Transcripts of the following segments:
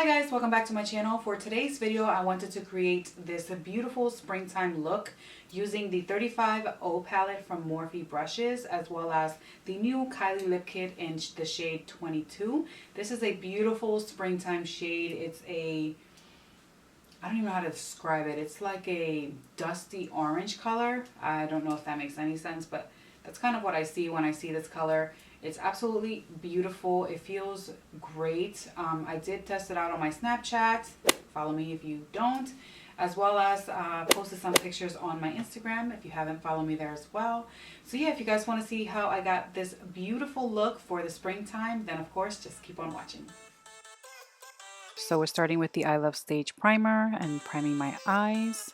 Hi guys, welcome back to my channel. For today's video, I wanted to create this beautiful springtime look using the 35O palette from Morphe brushes, as well as the new Kylie Lip Kit in the shade 22. This is a beautiful springtime shade. It's a, I don't even know how to describe it. It's like a dusty orange color. I don't know if that makes any sense, but that's kind of what I see when I see this color. It's absolutely beautiful. It feels great. I did test it out on my Snapchat. Follow me if you don't. As well as posted some pictures on my Instagram. If you haven't, follow me there as well. So yeah, if you guys want to see how I got this beautiful look for the springtime, then of course, just keep on watching. So we're starting with the I Love Stage Primer and priming my eyes.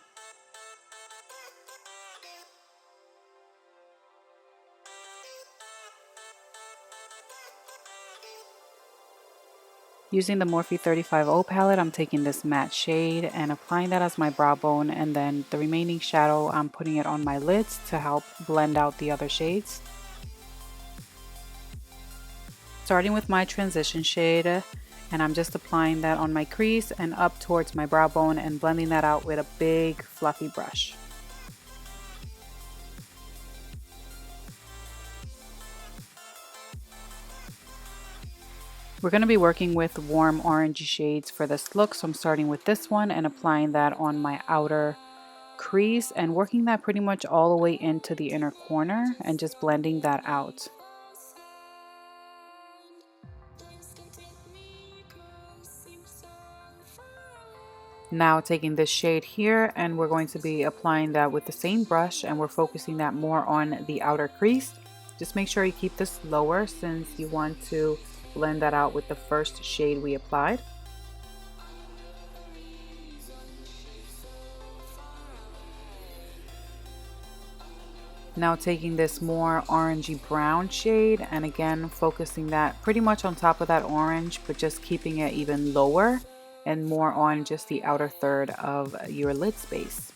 Using the Morphe 35O palette, I'm taking this matte shade and applying that as my brow bone, and then the remaining shadow, I'm putting it on my lids to help blend out the other shades. Starting with my transition shade, and I'm just applying that on my crease and up towards my brow bone and blending that out with a big fluffy brush. We're going to be working with warm orangey shades for this look, so I'm starting with this one and applying that on my outer crease and working that pretty much all the way into the inner corner and just blending that out. Now taking this shade here, and we're going to be applying that with the same brush, and we're focusing that more on the outer crease. Just make sure you keep this lower since you want to blend that out with the first shade we applied. Now taking this more orangey brown shade, and again focusing that pretty much on top of that orange, but just keeping it even lower and more on just the outer third of your lid space.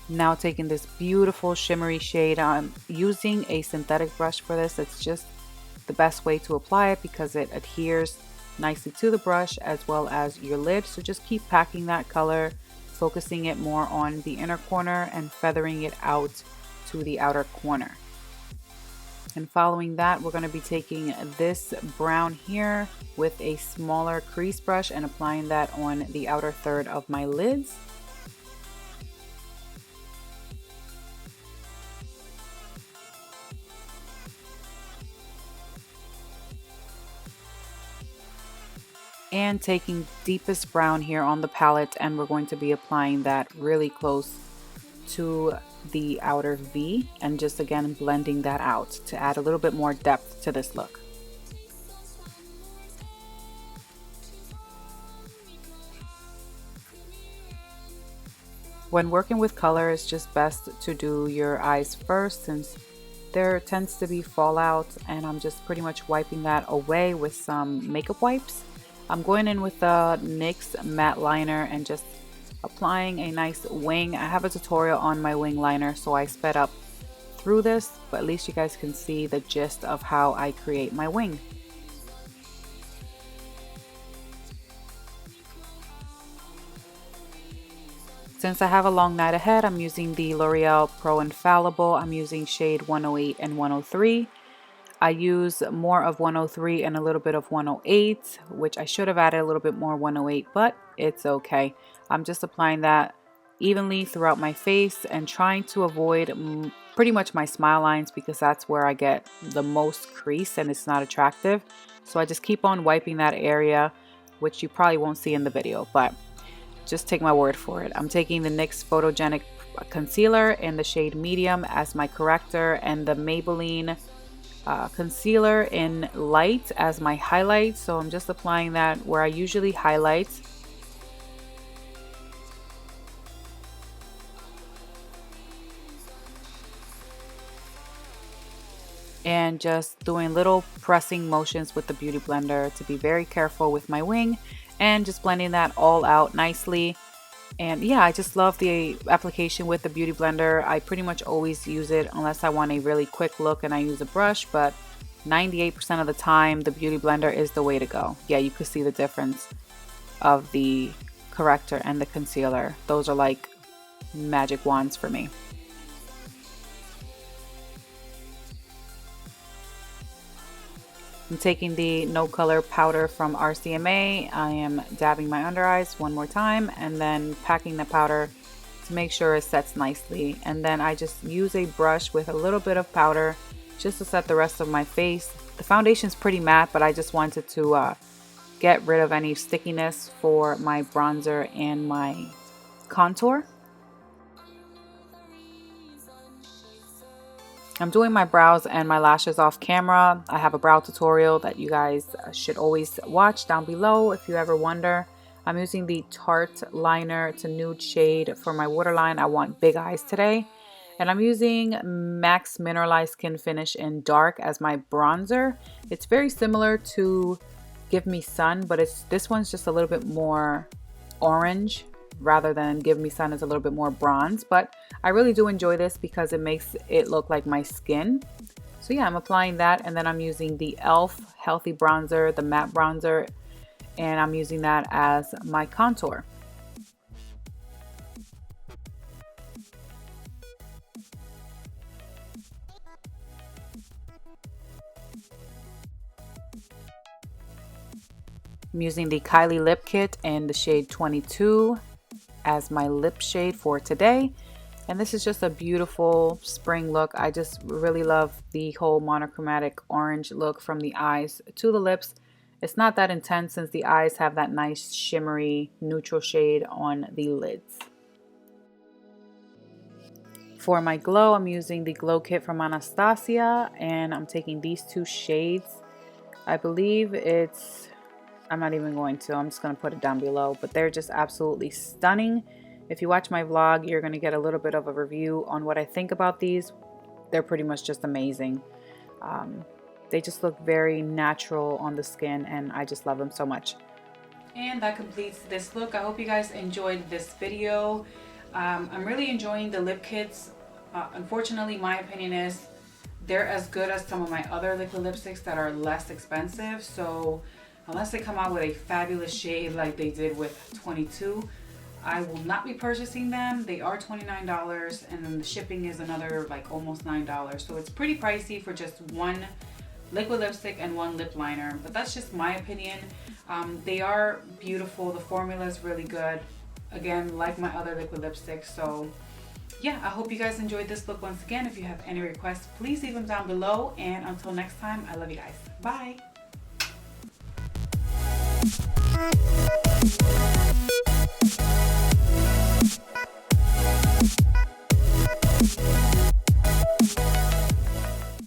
Now taking this beautiful shimmery shade, I'm using a synthetic brush for this. It's just the best way to apply it because it adheres nicely to the brush as well as your lid. So just keep packing that color, focusing it more on the inner corner and feathering it out to the outer corner. And following that, we're going to be taking this brown here with a smaller crease brush and applying that on the outer third of my lids. And taking deepest brown here on the palette, and we're going to be applying that really close to the outer V and just again blending that out to add a little bit more depth to this look. When working with color, it's just best to do your eyes first since there tends to be fallout, and I'm just pretty much wiping that away with some makeup wipes. I'm going in with the NYX matte liner and just applying a nice wing. I have a tutorial on my wing liner, so I sped up through this, but at least you guys can see the gist of how I create my wing. Since I have a long night ahead, I'm using the Loreal Pro Infallible. I'm using shade 108 and 103. I use more of 103 and a little bit of 108, which I should have added a little bit more 108, but it's okay. I'm just applying that evenly throughout my face and trying to avoid pretty much my smile lines because that's where I get the most crease and it's not attractive. So I just keep on wiping that area, which you probably won't see in the video, but just take my word for it. I'm taking the NYX Photogenic Concealer in the shade Medium as my corrector and the Maybelline concealer in light as my highlight. So I'm just applying that where I usually highlight. And just doing little pressing motions with the Beauty Blender to be very careful with my wing and just blending that all out nicely. And yeah, I just love the application with the Beauty Blender. I pretty much always use it unless I want a really quick look and I use a brush, but 98% of the time, the Beauty Blender is the way to go. Yeah, you could see the difference of the corrector and the concealer. Those are like magic wands for me. I'm taking the No Color powder from RCMA. I am dabbing my under eyes one more time and then packing the powder to make sure it sets nicely. And then I just use a brush with a little bit of powder just to set the rest of my face. The foundation's pretty matte, but I just wanted to get rid of any stickiness for my bronzer and my contour. I'm doing my brows and my lashes off camera. I have a brow tutorial that you guys should always watch down below if you ever wonder. I'm using the Tarte liner. It's a nude shade for my waterline. I want big eyes today. And I'm using Max Mineralized Skin Finish in Dark as my bronzer. It's very similar to Give Me Sun, but this one's just a little bit more orange rather than Give Me Sun is a little bit more bronze. But I really do enjoy this because it makes it look like my skin. So yeah, I'm applying that, and then I'm using the e.l.f. Healthy Bronzer, the matte bronzer, and I'm using that as my contour. I'm using the Kylie Lip Kit in the shade 22 as my lip shade for today. And this is just a beautiful spring look. I just really love the whole monochromatic orange look from the eyes to the lips. It's not that intense since the eyes have that nice shimmery neutral shade on the lids. For my glow, I'm using the Glow Kit from Anastasia, and I'm taking these two shades. I believe it's, I'm not even going to, I'm just going to put it down below, but they're just absolutely stunning. If you watch my vlog, you're going to get a little bit of a review on what I think about these. They're pretty much just amazing. They just look very natural on the skin, and I just love them so much. And that completes this look. I hope you guys enjoyed this video. I'm really enjoying the lip kits. Unfortunately, my opinion is they're as good as some of my other liquid lipsticks that are less expensive. So unless they come out with a fabulous shade like they did with 22, I will not be purchasing them. They are $29, and then the shipping is another like almost $9. So it's pretty pricey for just one liquid lipstick and one lip liner, but that's just my opinion. They are beautiful. The formula is really good. Again, like my other liquid lipsticks. So yeah, I hope you guys enjoyed this look. Once again, if you have any requests, please leave them down below. And until next time, I love you guys. Bye.